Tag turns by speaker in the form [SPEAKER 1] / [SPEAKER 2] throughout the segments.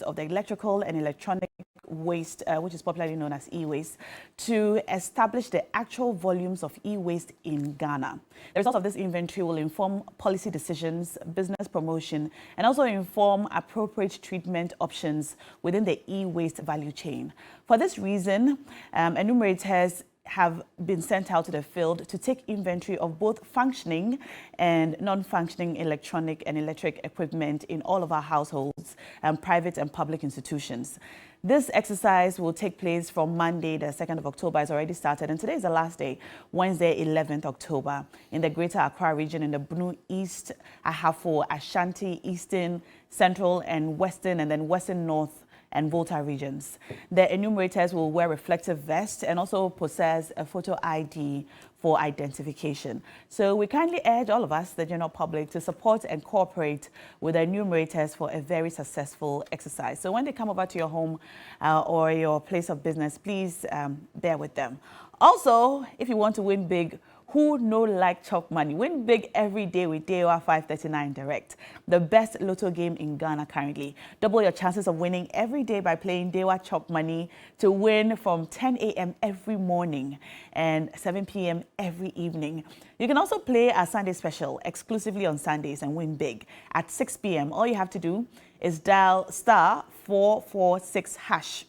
[SPEAKER 1] of the electrical and electronic waste, which is popularly known as e-waste, to establish the actual volumes of e-waste in Ghana. The result of this inventory will inform policy decisions, business promotion, and also inform appropriate treatment options within the e-waste value chain. For this reason, enumerators have been sent out to the field to take inventory of both functioning and non-functioning electronic and electric equipment in all of our households and private and public institutions. This exercise will take place from Monday, the 2nd of October. It's already started, and today is the last day, Wednesday, 11th October, in the Greater Accra region, in the Bunu East, Ahafo, Ashanti, Eastern, Central, and Western, and then Western North and Volta regions. The enumerators will wear reflective vests and also possess a photo ID for identification. So we kindly urge all of us, the general public, to support and cooperate with the enumerators for a very successful exercise. So when they come over to your home or your place of business, please bear with them. Also, if you want to win big, who no like chop money? Win big every day with DEWA 539 Direct, the best lotto game in Ghana currently. Double your chances of winning every day by playing DEWA Chop Money to win from 10 a.m. every morning and 7 p.m. every evening. You can also play a Sunday special exclusively on Sundays and win big at 6 p.m. All you have to do is dial *446#.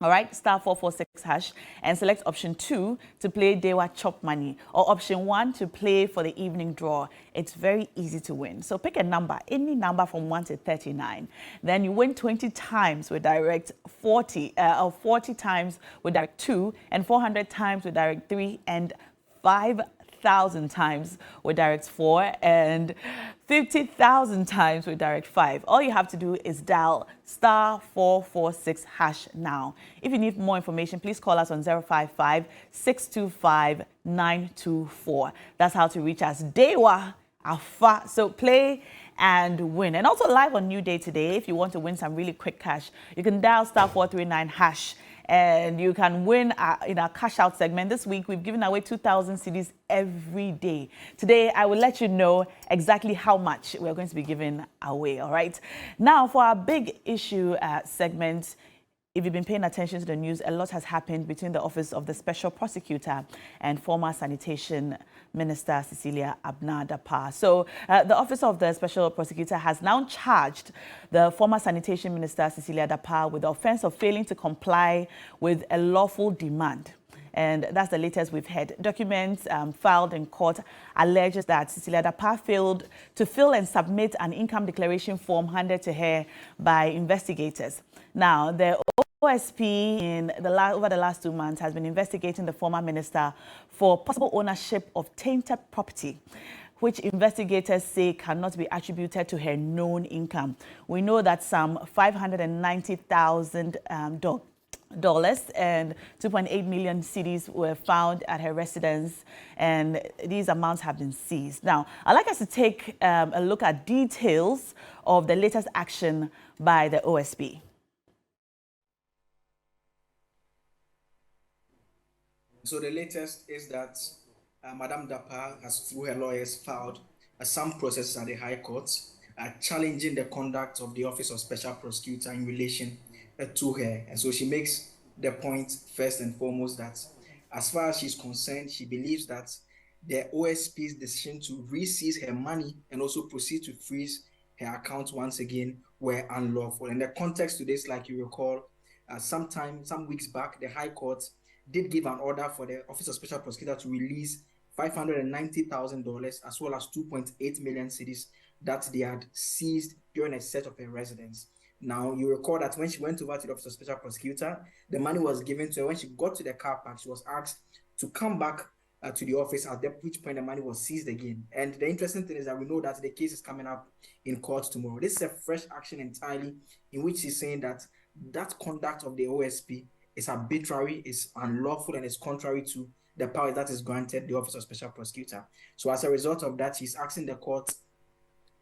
[SPEAKER 1] All right, *446# and select option 2 to play DEWA Chop Money, or option 1 to play for the evening draw. It's very easy to win. So pick a number, any number from 1 to 39. Then you win 20 times with direct 40, or 40 times with direct 2, and 400 times with direct 3, and 5,000 times with direct 4, and 50,000 times with direct 5. All you have to do is dial *446# now. If you need more information, please call us on 055-625-924. That's how to reach us. DEWA Afa. So play and win. And also live on New Day today, if you want to win some really quick cash, you can dial *439# and you can win in our cash out segment. This week, we've given away 2,000 CDs every day. Today, I will let you know exactly how much we're going to be giving away, all right? Now, for our big issue segment, if you've been paying attention to the news, a lot has happened between the Office of the Special Prosecutor and former Sanitation Minister Cecilia Dapaah. So the Office of the Special Prosecutor has now charged the former Sanitation Minister Cecilia Dapaah with the offense of failing to comply with a lawful demand. And that's the latest we've heard. Documents filed in court alleges that Cecilia Dapaah failed to fill and submit an income declaration form handed to her by investigators. Now, the OSP over the last 2 months has been investigating the former minister for possible ownership of tainted property, which investigators say cannot be attributed to her known income. We know that some $590,000 and 2.8 million cedis were found at her residence, and these amounts have been seized. Now, I'd like us to take a look at details of the latest action by the OSP.
[SPEAKER 2] So the latest is that Madam Dapaah has, through her lawyers, filed some processes at the High Court challenging the conduct of the Office of Special Prosecutor in relation to her. And so she makes the point, first and foremost, that as far as she's concerned, she believes that the OSP's decision to re-seize her money and also proceed to freeze her account once again were unlawful. In the context to this, like you recall, some weeks back, the High Court did give an order for the Office of Special Prosecutor to release $590,000 as well as 2.8 million cedis that they had seized during a search of her residence. Now, you recall that when she went over to the Office of Special Prosecutor, the money was given to her. When she got to the car park, she was asked to come back to the office, at which point the money was seized again. And the interesting thing is that we know that the case is coming up in court tomorrow. This is a fresh action entirely in which she's saying that conduct of the OSP is arbitrary, is unlawful, and is contrary to the power that is granted the Office of Special Prosecutor. So as a result of that, she's asking the court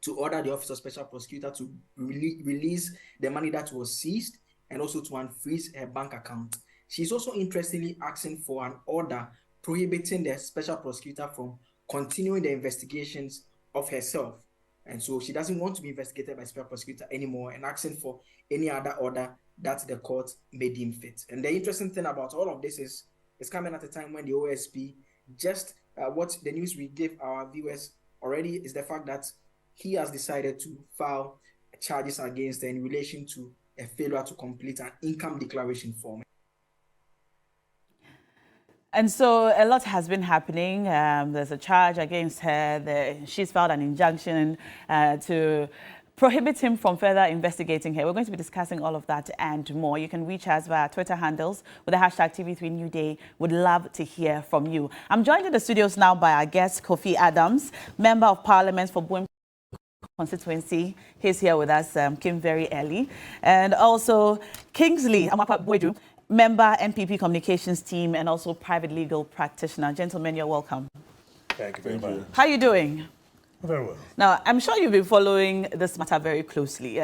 [SPEAKER 2] to order the Office of Special Prosecutor to release the money that was seized and also to unfreeze her bank account. She's also interestingly asking for an order prohibiting the Special Prosecutor from continuing the investigations of herself And so she doesn't want to be investigated by special prosecutor anymore and asking for any other order that the court may deem fit. And the interesting thing about all of this is it's coming at a time when the OSP just what the news we gave our viewers already is the fact that he has decided to file charges against her in relation to a failure to complete an income declaration form.
[SPEAKER 1] And so a lot has been happening. There's a charge against her. She's filed an injunction to prohibit him from further investigating her. We're going to be discussing all of that and more. You can reach us via Twitter handles with the hashtag TV3 New Day. Would love to hear from you. I'm joined in the studios now by our guest, Kofi Adams, Member of Parliament for Boeing constituency. He's here with us, came very early. And also Kingsley Amakwa-Boydu, Member NPP Communications Team and also private legal practitioner. Gentlemen, you're welcome.
[SPEAKER 3] Thank you very much.
[SPEAKER 1] How are you doing?
[SPEAKER 3] Very well.
[SPEAKER 1] Now, I'm sure you've been following this matter very closely.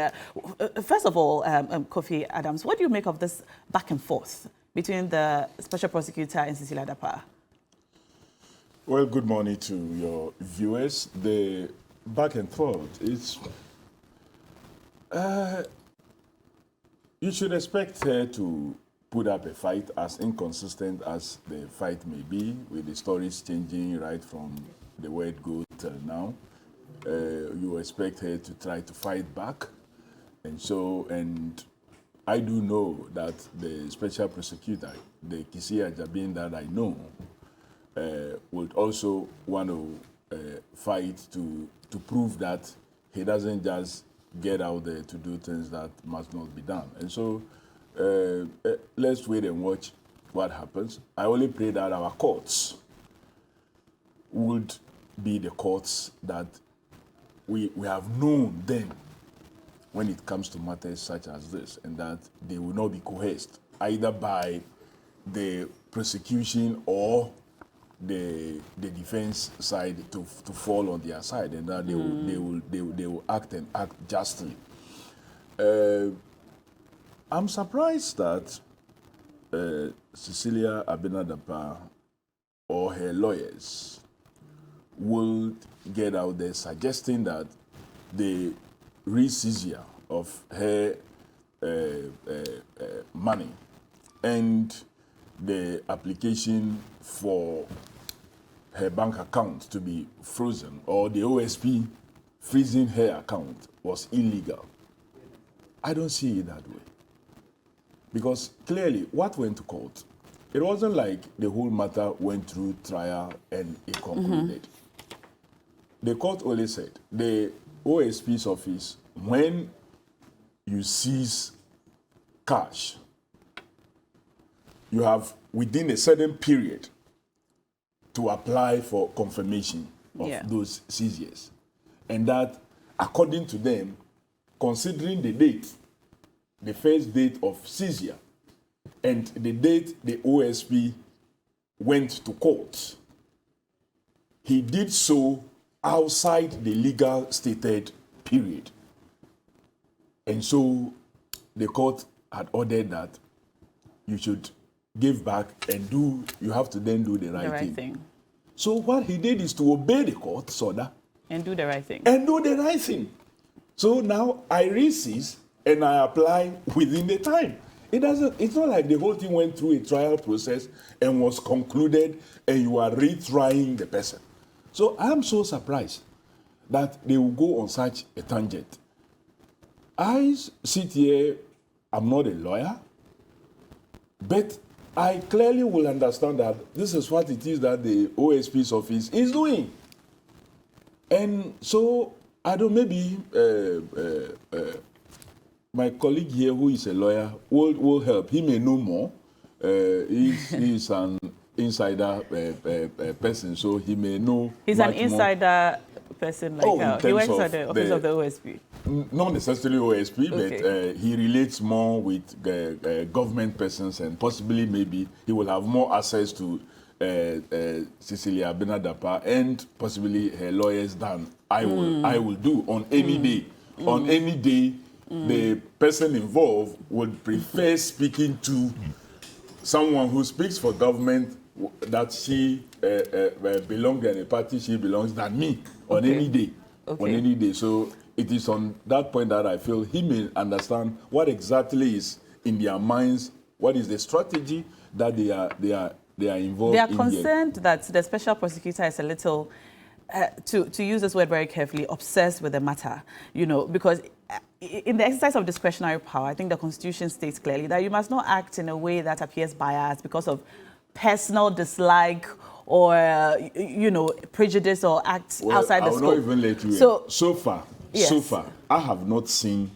[SPEAKER 1] First of all, Kofi Adams, what do you make of this back and forth between the Special Prosecutor and Cecilia Dapaah?
[SPEAKER 3] Well, good morning to your viewers. The back and forth is... you should expect her to put up a fight, as inconsistent as the fight may be, with the stories changing right from the word go till now. You expect her to try to fight back. And I do know that the special prosecutor, the Kisia Jabin that I know, would also want to fight to prove that he doesn't just get out there to do things that must not be done. And so let's wait and watch what happens. I only pray that our courts would be the courts that we have known then when it comes to matters such as this, and that they will not be coerced either by the prosecution or the defense side to fall on their side, and that they will act and act justly. I'm surprised that Cecilia Dapaah or her lawyers will get out there suggesting that the re-seizure of her money and the application for her bank account to be frozen, or the OSP freezing her account, was illegal. I don't see it that way. Because clearly, what went to court, it wasn't like the whole matter went through trial and it concluded. The court only said, the OSP's office, when you seize cash, you have within a certain period to apply for confirmation of those seizures. And that, according to them, considering the date, the first date of seizure, and the date the OSP went to court, he did so outside the legal stated period. And so the court had ordered that you should give back and you have to then do the right thing. So what he did is to obey the court's order.
[SPEAKER 1] And do the right thing.
[SPEAKER 3] And do the right thing. So now I reseize and I apply within the time. It's not like the whole thing went through a trial process and was concluded and you are retrying the person. So I'm so surprised that they will go on such a tangent. I sit here, I'm not a lawyer, but I clearly will understand that this is what it is that the OSP's office is doing. And so, I don't, maybe my colleague here who is a lawyer will help. He may know more. He's an insider person, so he may know.
[SPEAKER 1] He's an insider person, like he works at the office of the OSP.
[SPEAKER 3] Not necessarily OSP, but he relates more with government persons, and possibly maybe he will have more access to Cecilia Dapaah and possibly her lawyers than I will do on any day. On any day, the person involved would prefer speaking to someone who speaks for government that she belongs and a party she belongs than me on any day. on any day. So it is on that point that I feel he may understand what exactly is in their minds, what is the strategy that they are involved in.
[SPEAKER 1] They are concerned that the special prosecutor is a little, to use this word very carefully, obsessed with the matter, you know, because in the exercise of discretionary power, I think the Constitution states clearly that you must not act in a way that appears biased because of personal dislike or, you know, prejudice or act outside the scope.
[SPEAKER 3] I will not even let you in. So far, I have not seen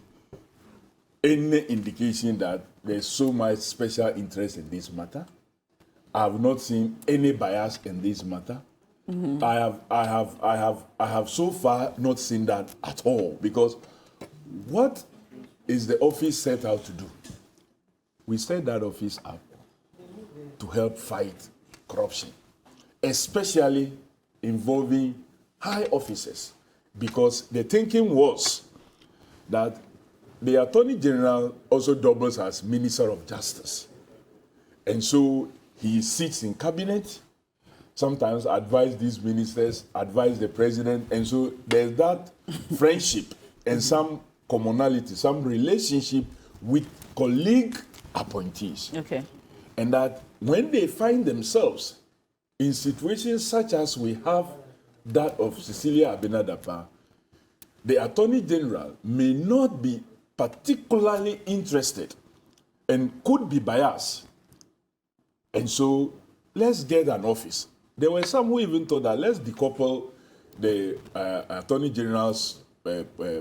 [SPEAKER 3] any indication that there's so much special interest in this matter. I have not seen any bias in this matter. Mm-hmm. I have so far not seen that at all, because what is the office set out to do? We set that office up to help fight corruption, especially involving high officers, because the thinking was that the Attorney General also doubles as Minister of Justice. And so he sits in cabinet, sometimes advise these ministers, advise the president, and so there's that friendship and some commonality, some relationship with colleague appointees.
[SPEAKER 1] Okay.
[SPEAKER 3] And that when they find themselves in situations such as we have that of Cecilia Dapaah, the Attorney General may not be particularly interested and could be biased. And so let's get an office. There were some who even thought that let's decouple the Attorney General's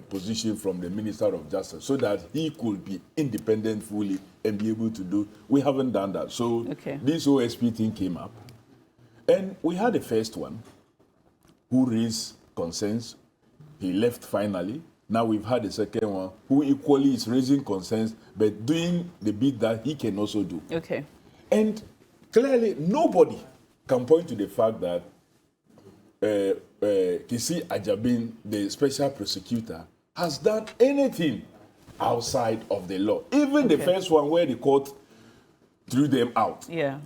[SPEAKER 3] position from the Minister of Justice so that he could be independent fully and be able to do. We haven't done that. So this OSP thing came up. And we had the first one who raised concerns. He left finally. Now we've had the second one who equally is raising concerns but doing the bit that he can also do.
[SPEAKER 1] Okay.
[SPEAKER 3] And clearly nobody can point to the fact that Kisi Ajabin, the special prosecutor, has done anything outside of the law. Even the first one where the court threw them out.
[SPEAKER 1] Yeah.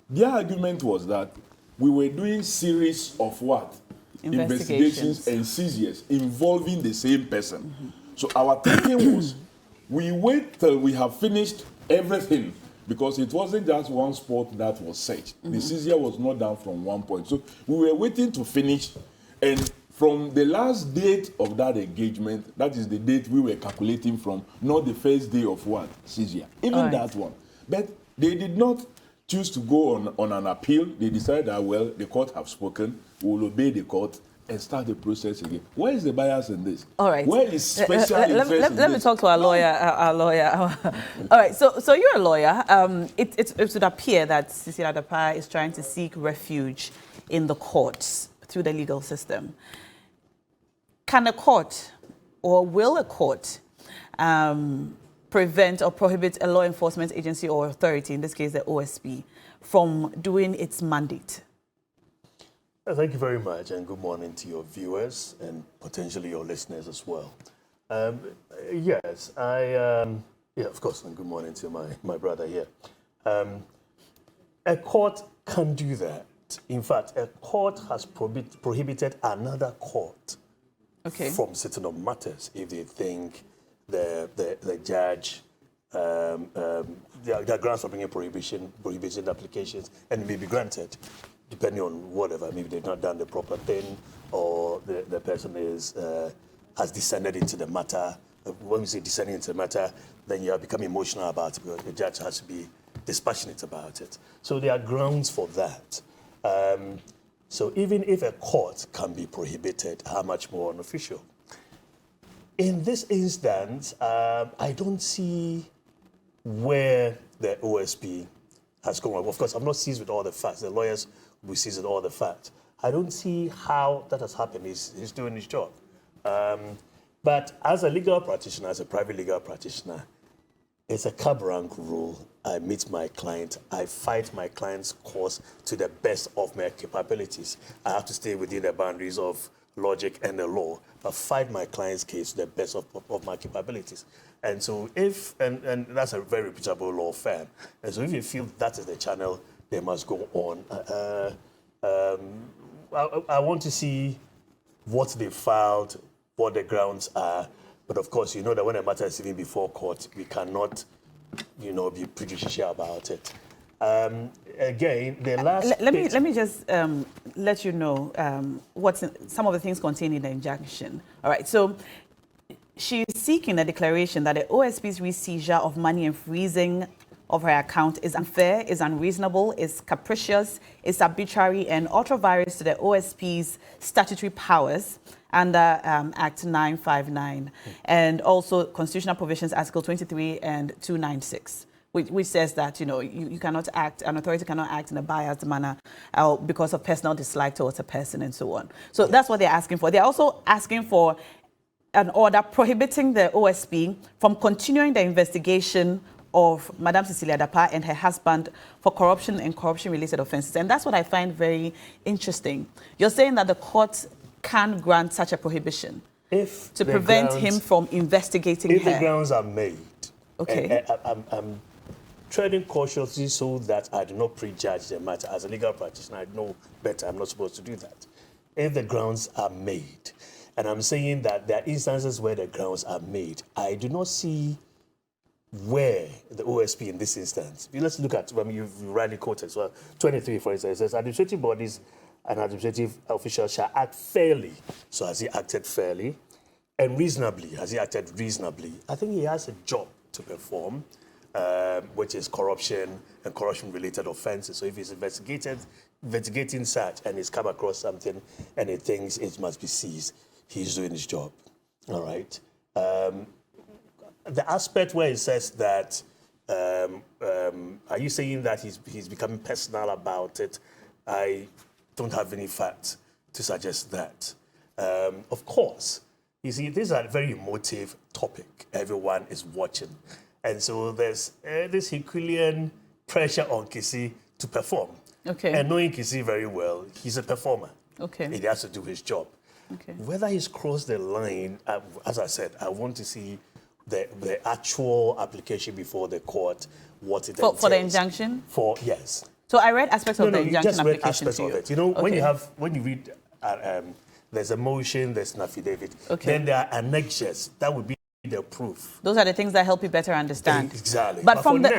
[SPEAKER 3] Their argument was that we were doing series of what? Investigations and seizures involving the same person. Mm-hmm. So our thinking was, we wait till we have finished everything, because it wasn't just one spot that was searched. Mm-hmm. The seizure was not done from one point. So we were waiting to finish, and from the last date of that engagement, that is the date we were calculating from, not the first day of what? Seizure. Even that one. But they did not choose to go on an appeal. They decided that, well, the court have spoken, we will obey the court and start the process again. Where is the bias in this?
[SPEAKER 1] All right.
[SPEAKER 3] Where is special interest in
[SPEAKER 1] Let me talk to our lawyer. All right. So you're a lawyer. It would appear that Cecilia Dapaah is trying to seek refuge in the courts through the legal system. Can a court, or will a court, prevent or prohibit a law enforcement agency or authority, in this case the OSP, from doing its mandate?
[SPEAKER 4] Thank you very much, and good morning to your viewers and potentially your listeners as well. Yes, of course, and good morning to my brother here. A court can do that. In fact, a court has prohibited another court from sitting on matters if they think the judge, there are grounds for bringing prohibition applications, and may be granted, depending on whatever. Maybe they've not done the proper thing, or the person has descended into the matter. When we say descending into the matter, then you become emotional about it, because the judge has to be dispassionate about it. So there are grounds for that. So even if a court can be prohibited, how much more an official? In this instance, I don't see where the OSP has come up. Of course, I'm not seized with all the facts. The lawyers will seize with all the facts. I don't see how that has happened. He's doing his job. But as a legal practitioner, as a private legal practitioner, it's a cab rank rule. I meet my client. I fight my client's cause to the best of my capabilities. I have to stay within the boundaries of logic and the law, but fight my client's case to the best of my capabilities. And so and that's a very reputable law firm. And so if you feel that is the channel, they must go on. I want to see what they filed what the grounds are. But of course, you know that when a matter is even before court, we cannot, be prejudicial about it. Again, the last...
[SPEAKER 1] Let me just let you know some of the things contained in the injunction. All right, so she is seeking a declaration that the OSP's re-seizure of money and freezing of her account is unfair, is unreasonable, is capricious, is arbitrary, and ultra-vires to the OSP's statutory powers under Act 959, and also constitutional provisions, Article 23 and 296. Which says that, you cannot act, an authority cannot act in a biased manner because of personal dislike towards a person and so on. So that's what they're asking for. They're also asking for an order prohibiting the OSP from continuing the investigation of Madam Cecilia Dapaah and her husband for corruption and corruption-related offences. And that's what I find very interesting. You're saying that the court can grant such a prohibition to prevent him from investigating her.
[SPEAKER 4] If the grounds are made,
[SPEAKER 1] okay.
[SPEAKER 4] I'm treading cautiously so that I do not prejudge the matter. As a legal practitioner, I know better. I'm not supposed to do that. If the grounds are made, and I'm saying that there are instances where the grounds are made, I do not see where the OSP in this instance. Let's look at, you've rightly quoted, so 23, for instance, it says administrative bodies and administrative officials shall act fairly. So has he acted fairly? And reasonably, has he acted reasonably? I think he has a job to perform, which is corruption and corruption-related offences. So if he's investigating such and he's come across something and he thinks it must be seized, he's doing his job. All right. The aspect where it says that, are you saying that he's becoming personal about it? I don't have any facts to suggest that. Of course, you see, this is a very emotive topic. Everyone is watching. And so there's this Herculean pressure on Kisi to perform.
[SPEAKER 1] Okay.
[SPEAKER 4] And knowing Kisi very well, he's a performer.
[SPEAKER 1] Okay.
[SPEAKER 4] He has to do his job.
[SPEAKER 1] Okay.
[SPEAKER 4] Whether he's crossed the line, as I said, I want to see the actual application before the court, what it entails.
[SPEAKER 1] For the injunction?
[SPEAKER 4] Yes.
[SPEAKER 1] So I read aspects of the injunction
[SPEAKER 4] just read
[SPEAKER 1] application
[SPEAKER 4] aspects
[SPEAKER 1] to you.
[SPEAKER 4] of it. When you read, there's a motion, there's an affidavit.
[SPEAKER 1] Okay.
[SPEAKER 4] Then there are annexures. That would be the proof.
[SPEAKER 1] Those are the things that help you better understand.
[SPEAKER 4] Exactly.
[SPEAKER 1] But from the